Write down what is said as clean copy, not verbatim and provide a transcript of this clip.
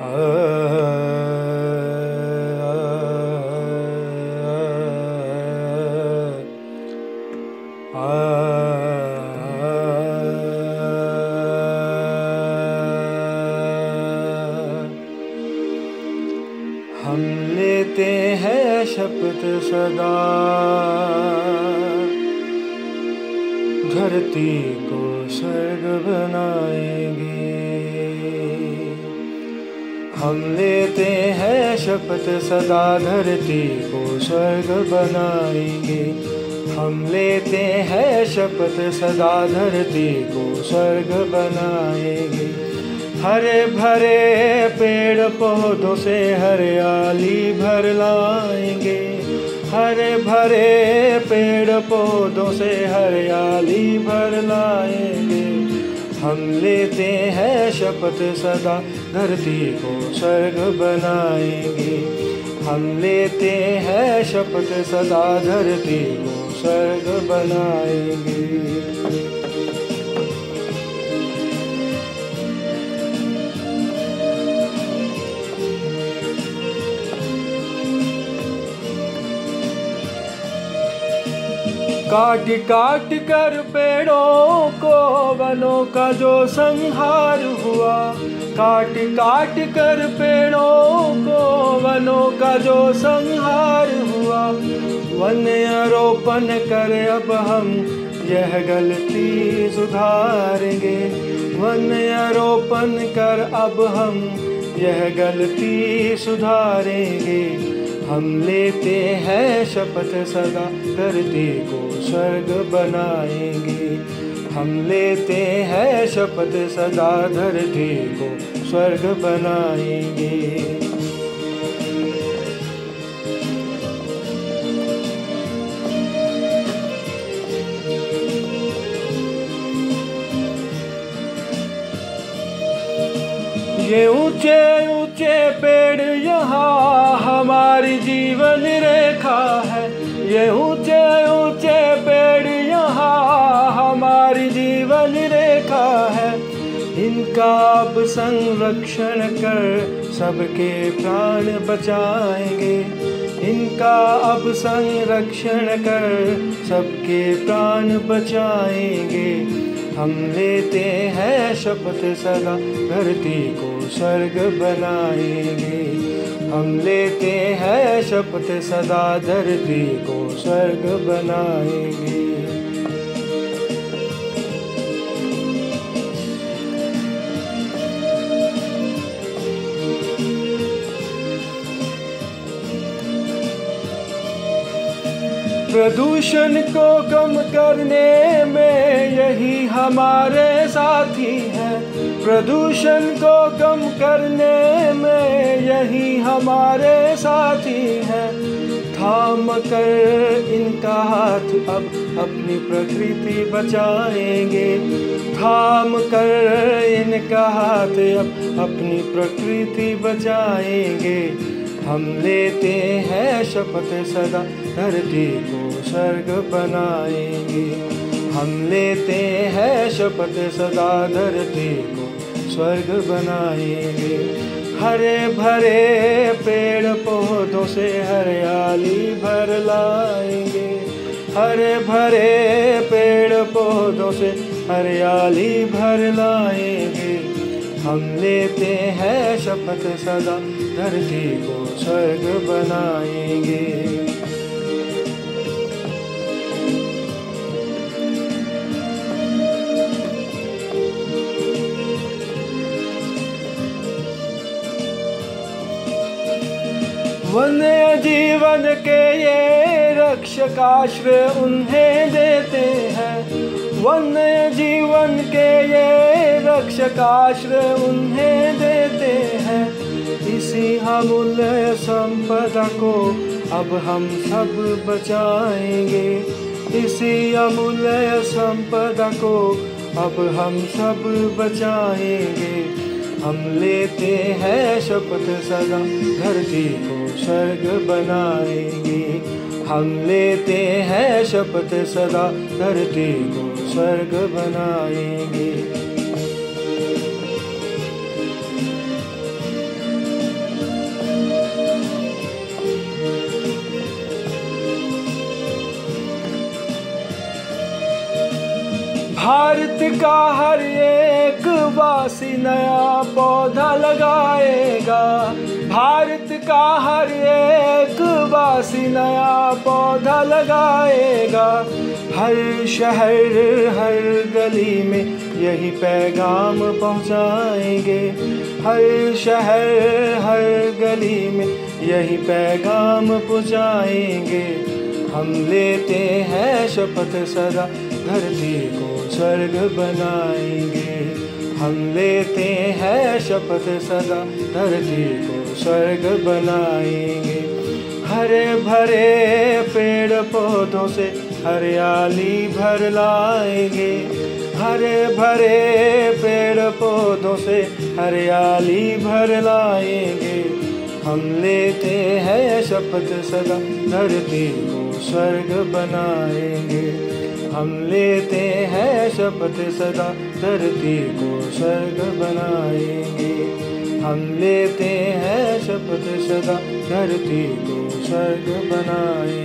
हम लेते हैं शपथ सदा धरती को स्वर्ग बनाएंगे। हम लेते हैं शपथ सदा धरती को स्वर्ग बनाएंगे। हम लेते हैं शपथ सदा धरती को स्वर्ग बनाएंगे। हरे भरे पेड़ पौधों से हरियाली भर लाएंगे। हरे भरे पेड़ पौधों से हरियाली भर लाएंगे। हम लेते हैं शपथ सदा धरती को स्वर्ग बनाएंगे। हम लेते हैं शपथ सदा धरती को स्वर्ग बनाएंगे। काट काट कर पेड़ों को वनों का जो संहार हुआ। काट काट कर पेड़ों को वनों का जो संहार हुआ। वन आरोपण कर अब हम यह गलती सुधारेंगे। वन आरोपण कर अब हम यह गलती सुधारेंगे। हम लेते हैं शपथ सदा धरती को स्वर्ग बनाएंगे। हम लेते हैं शपथ सदा धरती को स्वर्ग बनाएंगे। ये ऊंचे ऊंचे पेड़ यहाँ हमारी जीवन रेखा है। ये ऊंचे ऊंचे पेड़ यहाँ हमारी जीवन रेखा है। इनका अब संरक्षण कर सबके प्राण बचाएंगे। इनका अब संरक्षण कर सबके प्राण बचाएंगे। हम लेते हैं शपथ सदा धरती को स्वर्ग बनाएंगे। हम लेते हैं शपथ सदा धरती को स्वर्ग बनाएंगे। प्रदूषण को कम करने में यही हमारे साथी हैं। प्रदूषण को कम करने में यही हमारे साथी हैं। थाम कर इनका हाथ अब अपनी प्रकृति बचाएंगे। थाम कर इनका हाथ अब अपनी प्रकृति बचाएंगे। हम लेते हैं शपथ सदा धरती को स्वर्ग बनाएंगे। हम लेते हैं शपथ सदा धरती को स्वर्ग बनाएंगे। हरे भरे पेड़ पौधों से हरियाली भर लाएंगे। हरे भरे पेड़ पौधों से हरियाली भर लाएंगे। हम लेते हैं शपथ सदा धरती को स्वर्ग बनाएंगे। वन्य जीवन के ये रक्षक आश्रय उन्हें देते हैं। वन्य जीवन के ये रक्षक आश्रय उन्हें देते हैं। इसी अमूल्य संपदा को अब हम सब बचाएंगे। इसी अमूल्य संपदा को अब हम सब बचाएंगे। हम लेते हैं शपथ सदा धरती को स्वर्ग बनाएंगे। हम लेते हैं शपथ सदा धरती को स्वर्ग बनाएंगे। भारत का हर एक वासी नया पौधा लगाएगा। भारत का हर एक वासी नया पौधा लगाएगा। हर शहर हर गली में यही पैगाम पहुंचाएंगे। हर शहर हर गली में यही पैगाम पहुंचाएंगे। हम लेते हैं शपथ सदा धरती को स्वर्ग बनाएंगे। हम लेते हैं शपथ सदा धरती को स्वर्ग बनाएंगे। हरे भरे पेड़ पौधों से हरियाली भर लाएंगे। हरे भरे पेड़ पौधों से हरियाली भर लाएंगे। हम लेते हैं शपथ सदा धरती को स्वर्ग बनाएंगे। हम लेते हैं शपथ सदा धरती को स्वर्ग बनाएंगे। हम लेते हैं शपथ सदा धरती को स्वर्ग बनाएंगे।